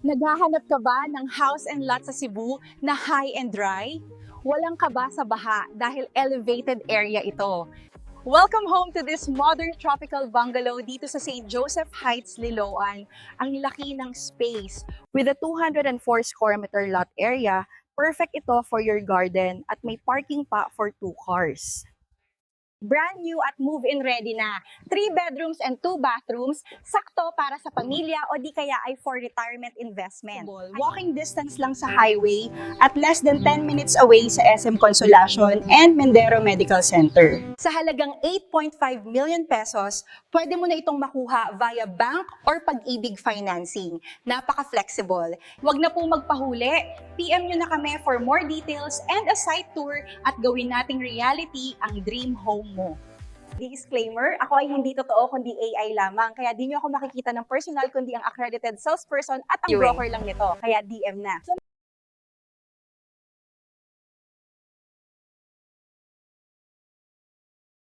Naghahanap ka ba ng house and lot sa Cebu na high and dry? Walang kaba sa baha dahil elevated area ito. Welcome home to this modern tropical bungalow dito sa St. Joseph Heights, Liloan. Ang laki ng space. With a 204 square meter lot area, perfect ito for your garden at may parking pa for 2 cars. Brand new at move-in ready na. 3 bedrooms and 2 bathrooms, sakto para sa pamilya o di kaya ay for retirement investment. Walking distance lang sa highway at less than 10 minutes away sa SM Consolacion and Mendero Medical Center. Sa halagang 8.5 million pesos, pwede mo na itong makuha via bank or pag-ibig financing. Napaka-flexible. Huwag na pong magpahuli. PM nyo na kami for more details and a site tour at gawin nating reality ang dream home mo. Disclaimer, ako ay hindi totoo kundi AI lamang. Kaya di nyo ako makikita ng personal kundi ang accredited salesperson at ang broker lang nito. Kaya DM na.